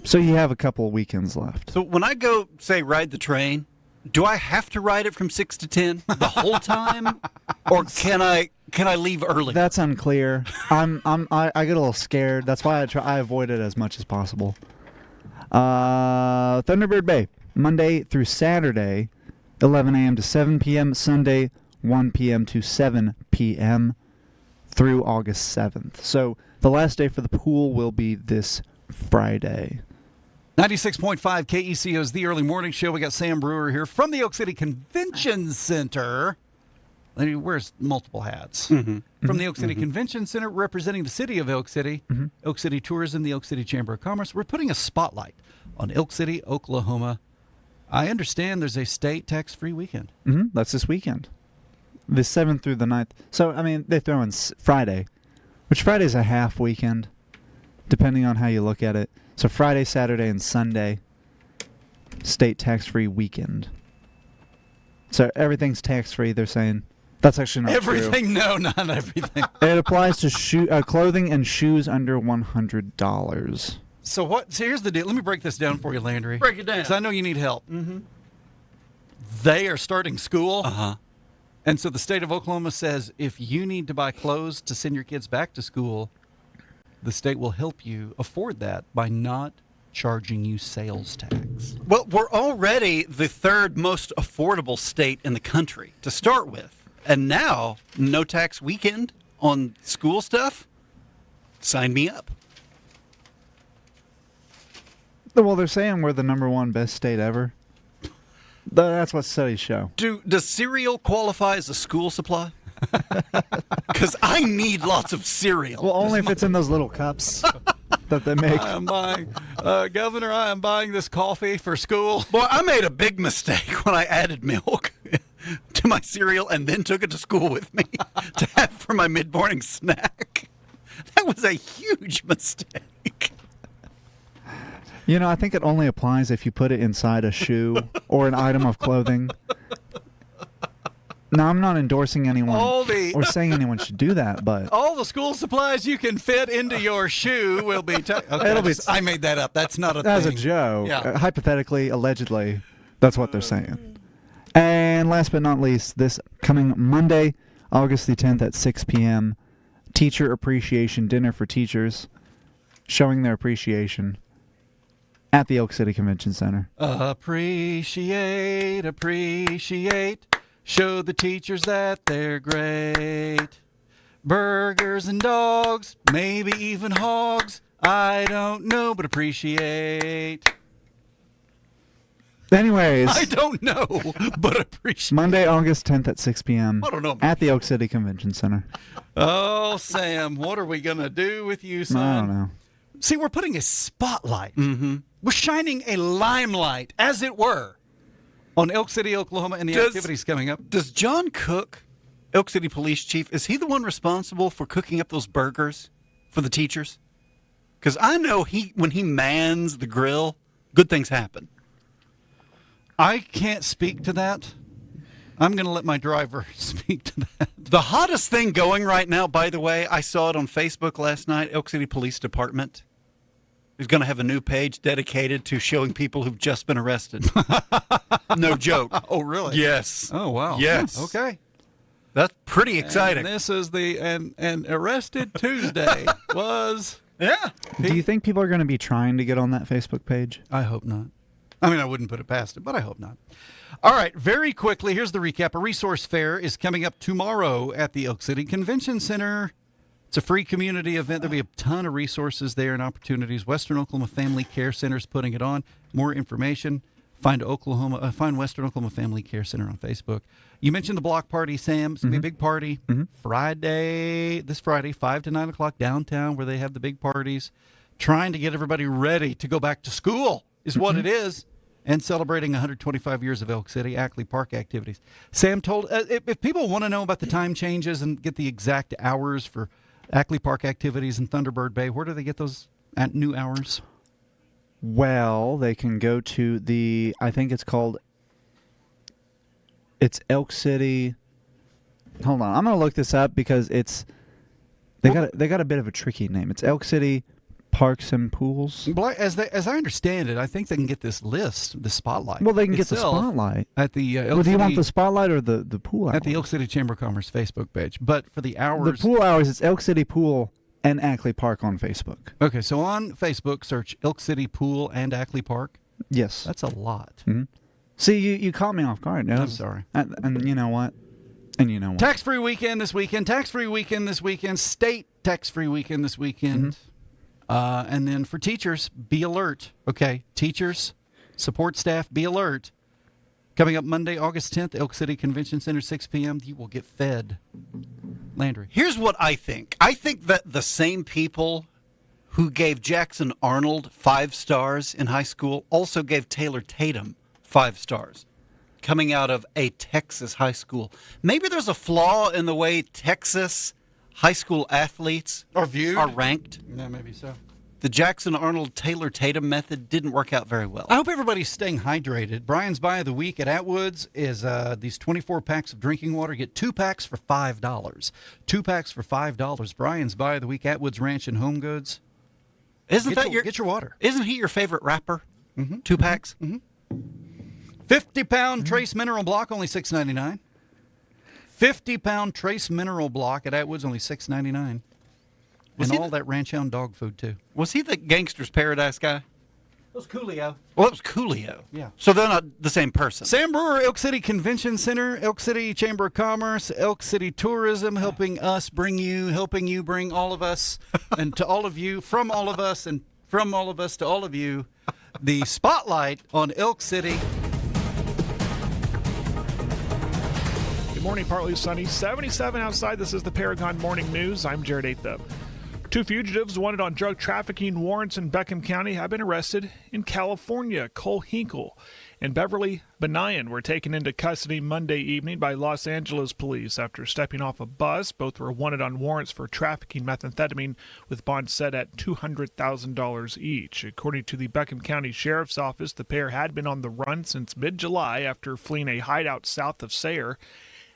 So you have a couple of weekends left.
So when I go, say, ride the train, do I have to ride it from 6 to 10 the whole time? Or can I leave early?
That's unclear. I get a little scared. That's why I avoid it as much as possible. Thunderbird Bay, Monday through Saturday, 11 a.m. to 7 p.m. Sunday, 1 p.m. to 7 p.m. through August 7th. So the last day for the pool will be this Friday.
96.5 KECO is the early morning show. We got Sam Brewer here from the Elk City Convention Center. He wears multiple hats.
Mm-hmm.
From the Elk City Convention Center, representing the city of Elk City, Elk City Tourism, the Elk City Chamber of Commerce. We're putting a spotlight on Elk City, Oklahoma. I understand there's a state tax-free weekend.
That's this weekend. The 7th through the 9th. So, I mean, they throw in Friday, which Friday's a half weekend, depending on how you look at it. So Friday, Saturday, and Sunday, state tax-free weekend. So everything's tax-free, they're saying. That's actually not
everything?
True.
No, not everything.
It applies to clothing and shoes under $100.
So here's the deal. Let me break this down for you, Landry.
Break it down.
Because I know you need help.
Mm-hmm.
They are starting school.
Uh-huh.
And so the state of Oklahoma says if you need to buy clothes to send your kids back to school, the state will help you afford that by not charging you sales tax.
Well, we're already the third most affordable state in the country to start with. And now, no tax weekend on school stuff? Sign me up.
Well, they're saying we're the #1 best state ever. That's what studies show.
Does cereal qualify as a school supply? Because I need lots of cereal.
Well, only if it's in those little cups that they make.
I am buying, Governor, I am buying this coffee for school.
Boy, I made a big mistake when I added milk to my cereal and then took it to school with me to have for my mid-morning snack. That was a huge mistake.
You know, I think it only applies if you put it inside a shoe or an item of clothing. Now, I'm not endorsing anyone or saying anyone should do that, but
all the school supplies you can fit into your shoe will be. I made that up. That's not a thing.
That's a joke.
Yeah.
Hypothetically, allegedly, that's what they're saying. And last but not least, this coming Monday, August the 10th at 6 p.m., Teacher Appreciation Dinner for teachers, showing their appreciation at the Elk City Convention Center.
Appreciate, show the teachers that they're great. Burgers and dogs, maybe even hogs, I don't know, but appreciate.
Anyways.
I don't know, but appreciate.
Monday, August 10th at 6 p.m.
I don't know.
At the Elk City Convention Center.
Oh, Sam, what are we going to do with you, son?
I don't know.
See, we're putting a spotlight. Mm-hmm. We're shining a limelight, as it were, on Elk City, Oklahoma, and the activities coming up.
Does John Cook, Elk City Police Chief, is he the one responsible for cooking up those burgers for the teachers? Because I know when he mans the grill, good things happen.
I can't speak to that. I'm going to let my driver speak to that.
The hottest thing going right now, by the way, I saw it on Facebook last night, Elk City Police Department is going to have a new page dedicated to showing people who've just been arrested. No joke.
Oh, really?
Yes.
Oh, wow.
Yes.
Okay.
That's pretty exciting.
And this is and Arrested Tuesday was...
Yeah.
Do you think people are going to be trying to get on that Facebook page?
I hope not. I mean, I wouldn't put it past it, but I hope not. All right, very quickly, here's the recap. A resource fair is coming up tomorrow at the Elk City Convention Center. It's a free community event. There'll be a ton of resources there and opportunities. Western Oklahoma Family Care Center is putting it on. More information, find Western Oklahoma Family Care Center on Facebook. You mentioned the block party, Sam. It's going to be a big party. This Friday, 5 to 9 o'clock downtown, where they have the big parties. Trying to get everybody ready to go back to school is what it is. And celebrating 125 years of Elk City, Ackley Park activities. Sam told, if people want to know about the time changes and get the exact hours for Ackley Park activities in Thunderbird Bay, where do they get those new hours?
Well, they can go to I think it's Elk City. Hold on, I'm going to look this up because they got a bit of a tricky name. It's Elk City Parks and Pools.
As I understand it, I think they can get this list, the spotlight.
Well, they can get the spotlight
at the.
Do you want the spotlight or the pool hours?
At the Elk City Chamber of Commerce Facebook page, but for the hours,
the pool hours, it's Elk City Pool and Ackley Park on Facebook.
Okay, so on Facebook, search Elk City Pool and Ackley Park.
Yes,
that's a lot.
Mm-hmm. See, you caught me off guard.
I'm sorry.
And you know what?
Tax-free weekend this weekend. Tax-free weekend this weekend. State tax-free weekend this weekend. Mm-hmm. And then for teachers, be alert. Okay, teachers, support staff, be alert. Coming up Monday, August 10th, Elk City Convention Center, 6 p.m., you will get fed. Landry.
Here's what I think. I think that the same people who gave Jackson Arnold 5 stars in high school also gave Taylor Tatum 5 stars coming out of a Texas high school. Maybe there's a flaw in the way Texas high school athletes are ranked.
Yeah, maybe so.
The Jackson Arnold Taylor Tatum method didn't work out very well.
I hope everybody's staying hydrated. Brian's Buy of the Week at Atwood's is these 24 packs of drinking water. Get 2 packs for $5. 2 packs for $5. Brian's Buy of the Week, Atwood's Ranch and Home Goods. Get your water.
Isn't he your favorite rapper? Mm-hmm. 2 packs?
Mm-hmm. 50-pound Trace Mineral Block, only $6.99. 50-pound Trace Mineral Block at Atwood's, only $6.99. And all that Ranch Hound dog food, too.
Was he the Gangster's Paradise guy? It was Coolio. Well, it was Coolio. Yeah. So they're not the same person.
Sam Brewer, Elk City Convention Center, Elk City Chamber of Commerce, Elk City Tourism, helping you bring all of us, and to all of you, from all of us, and from all of us to all of you, the spotlight on Elk City.
Good morning, partly sunny, 77 outside. This is the Paragon Morning News. I'm Jared Athep. 2 fugitives wanted on drug trafficking warrants in Beckham County have been arrested in California. Cole Hinkle and Beverly Benayan were taken into custody Monday evening by Los Angeles police after stepping off a bus. Both were wanted on warrants for trafficking methamphetamine with bonds set at $200,000 each. According to the Beckham County Sheriff's Office, the pair had been on the run since mid-July after fleeing a hideout south of Sayre.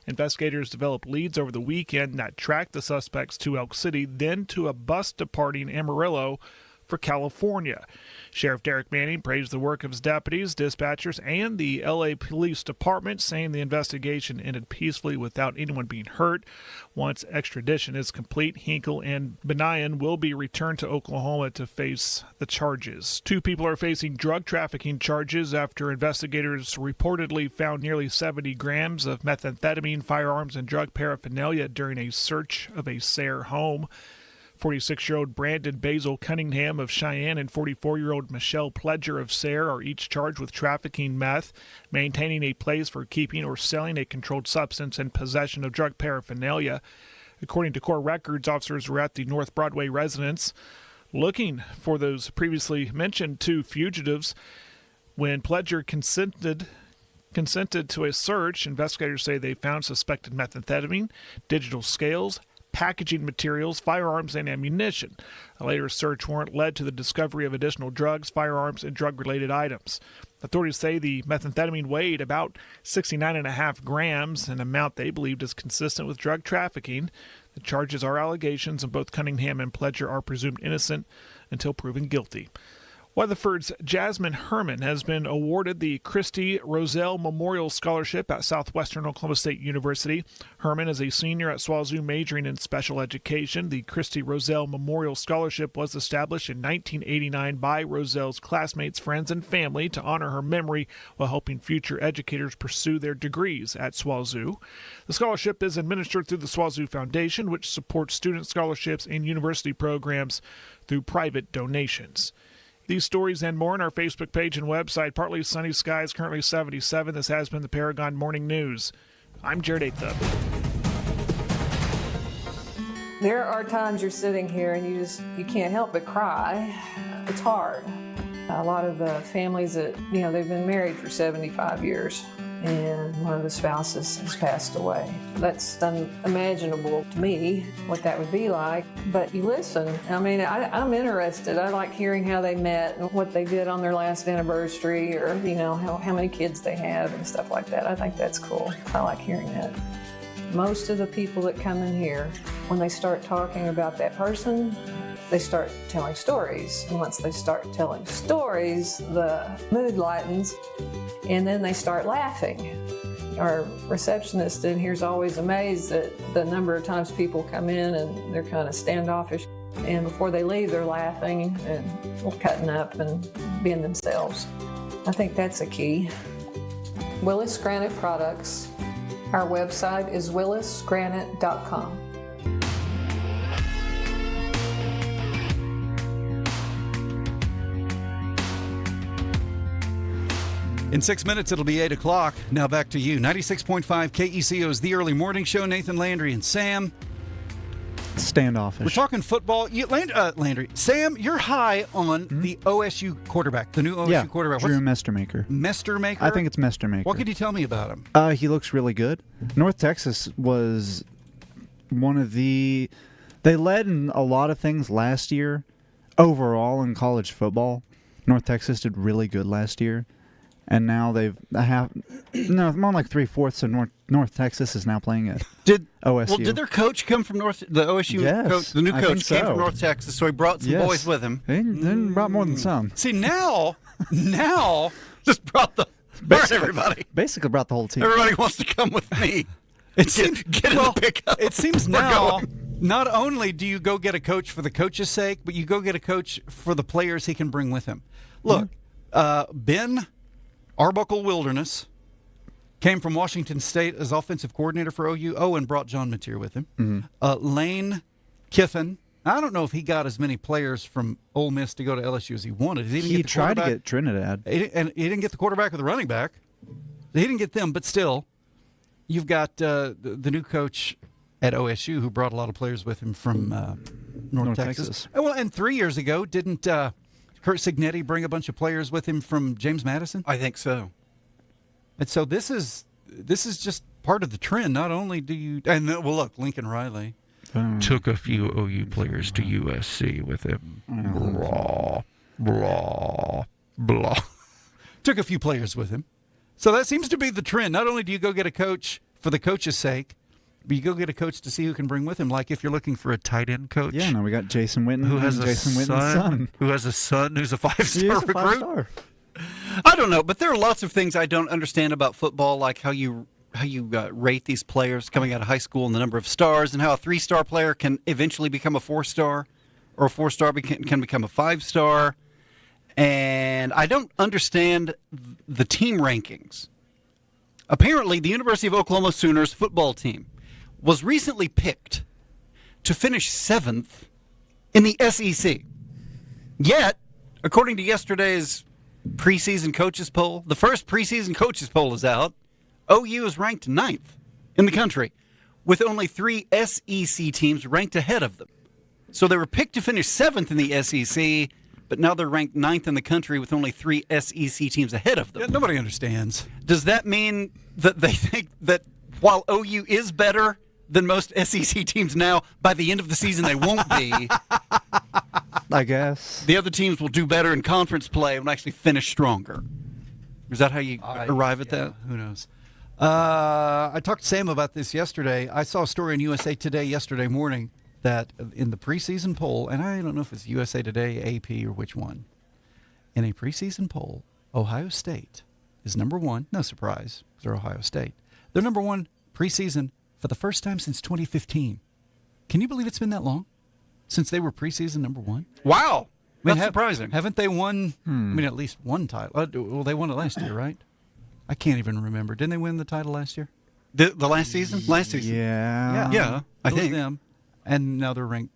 Investigators developed leads over the weekend that tracked the suspects to Elk City, then to a bus departing Amarillo for California. Sheriff Derek Manning praised the work of his deputies, dispatchers, and the L.A. Police Department, saying the investigation ended peacefully without anyone being hurt. Once extradition is complete, Hinkle and Benayan will be returned to Oklahoma to face the charges. 2 people are facing drug trafficking charges after investigators reportedly found nearly 70 grams of methamphetamine, firearms, and drug paraphernalia during a search of a Sayre home. 46-year-old Brandon Basil Cunningham of Cheyenne and 44-year-old Michelle Pledger of Sayre are each charged with trafficking meth, maintaining a place for keeping or selling a controlled substance, and possession of drug paraphernalia. According to court records, officers were at the North Broadway residence looking for those previously mentioned 2 fugitives. When Pledger consented to a search, investigators say they found suspected methamphetamine, digital scales, packaging materials, firearms, and ammunition. A later search warrant led to the discovery of additional drugs, firearms, and drug-related items. Authorities say the methamphetamine weighed about 69.5 grams, an amount they believed is consistent with drug trafficking. The charges are allegations, and both Cunningham and Pledger are presumed innocent until proven guilty. Weatherford's Jasmine Herman has been awarded the Christy Roselle Memorial Scholarship at Southwestern Oklahoma State University. Herman is a senior at SWAZU majoring in special education. The Christy Roselle Memorial Scholarship was established in 1989 by Roselle's classmates, friends, and family to honor her memory while helping future educators pursue their degrees at SWAZU. The scholarship is administered through the SWAZU Foundation, which supports student scholarships and university programs through private donations. These stories and more on our Facebook page and website. Partly sunny skies, currently 77. This has been the Paragon Morning News. I'm Jared Athep.
There are times you're sitting here and you can't help but cry. It's hard. A lot of the families that, they've been married for 75 years and one of the spouses has passed away. That's unimaginable to me, what that would be like. But you listen. I mean, I'm interested. I like hearing how they met and what they did on their last anniversary, or, how many kids they have and stuff like that. I think that's cool. I like hearing that. Most of the people that come in here, when they start talking about that person, they start telling stories. And once they start telling stories, the mood lightens, and then they start laughing. Our receptionist in here is always amazed at the number of times people come in and they're kind of standoffish. And before they leave, they're laughing and cutting up and being themselves. I think that's a key. Willis Granite Products. Our website is willisgranite.com.
In 6 minutes, it'll be 8 o'clock. Now back to you. 96.5 KECO's The Early Morning Show. Nathan, Landry, and Sam.
Standoffish.
We're talking football. Landry, Sam, you're high on the OSU quarterback, the new OSU quarterback.
Drew Mestermaker.
Mestermaker?
I think it's Mestermaker.
What could you tell me about him?
He looks really good. North Texas was one of the... They led in a lot of things last year. Overall in college football, North Texas did really good last year. And now more like 3/4 of North Texas is now playing at OSU.
Well, did their coach come from the OSU coach? The new coach came from North Texas, so he brought some boys with him.
He brought more than some.
See, now
just brought everybody.
Basically brought the whole team.
Everybody wants to come with me. Get in the pickup.
It seems now, not only do you go get a coach for the coach's sake, but you go get a coach for the players he can bring with him. Look, Ben Arbuckle Wilderness came from Washington State as offensive coordinator for OU. Oh, and brought John Mateer with him.
Mm-hmm.
Lane Kiffin. I don't know if he got as many players from Ole Miss to go to LSU as he wanted.
He tried to get Trinidad.
And he didn't get the quarterback or the running back. He didn't get them, but still, you've got the new coach at OSU who brought a lot of players with him from North Texas. Well, and 3 years ago, didn't Kurt Cignetti bring a bunch of players with him from James Madison?
I think so.
And so this is just part of the trend. Not only do you look, Lincoln Riley took a few OU players to USC with him. Blah, blah, blah. Took a few players with him. So that seems to be the trend. Not only do you go get a coach for the coach's sake, but you go get a coach to see who can bring with him. Like if you're looking for a tight end coach.
Yeah, no, we got Jason Witten,
who has
Witten's son.
Who has a son who's a five-star recruit.
Five-star.
I don't know, but there are lots of things I don't understand about football, like how you rate these players coming out of high school and the number of stars, and how a 3-star player can eventually become a 4-star, or a 4-star can become a 5-star. And I don't understand the team rankings. Apparently, the University of Oklahoma Sooners football team was recently picked to finish 7th in the SEC. Yet, according to yesterday's preseason coaches poll, the first preseason coaches poll is out, OU is ranked 9th in the country, with only 3 SEC teams ranked ahead of them. So they were picked to finish 7th in the SEC, but now they're ranked 9th in the country with only 3 SEC teams ahead of them.
Yeah, nobody understands.
Does that mean that they think that while OU is better than most SEC teams now, by the end of the season they won't be?
I guess.
The other teams will do better in conference play and actually finish stronger. Is that how you arrive at that?
Who knows? I talked to Sam about this yesterday. I saw a story in USA Today yesterday morning that in the preseason poll, and I don't know if it's USA Today, AP, or which one, in a preseason poll, Ohio State is number 1. No surprise, they're Ohio State. They're number 1 preseason for the first time since 2015. Can you believe it's been that long since they were preseason number 1?
Wow, that's surprising.
Haven't they won, at least one title? Well, they won it last year, right? I can't even remember. Didn't they win the title last year?
The last season? Last season.
Yeah,
I think.
Them. And now they're ranked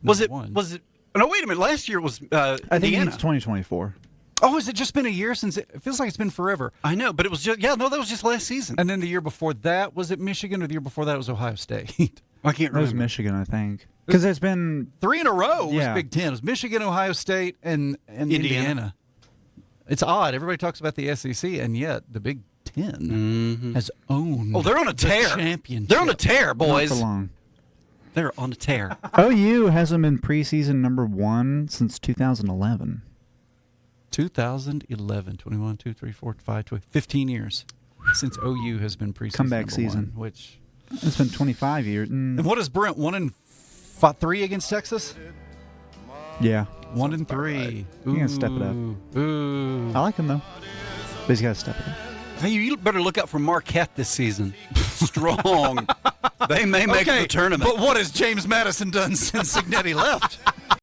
Was it?
1.
Was it? No, wait a minute. Last year was
I think
Indiana.
it's 2024.
Oh, has it just been a year since it feels like it's been forever?
I know, but it was just that was just last season.
And then the year before that, was it Michigan, or the year before that was Ohio State?
I can't remember.
It was Michigan, I think. Because there's been
3 in a row was Big Ten. It was Michigan, Ohio State, and Indiana. It's odd. Everybody talks about the SEC, and yet the Big Ten has owned.
Oh, they're on a tear.
Championship.
They're on a tear, boys.
Not for long.
They're on a tear.
OU hasn't been preseason number 1 since 2011.
2011, 21, 2, 3, 4, 5, 15 years since OU has been preseason
comeback
number
season.
1, which
it's been 25 years.
And what is Brent? 1-3 against Texas?
Yeah.
1-3.
You can step it up.
Ooh.
I like him though, but he's got to step it up.
Hey, you better look out for Marquette this season. Strong. They may make the tournament.
But what has James Madison done since Cignetti left?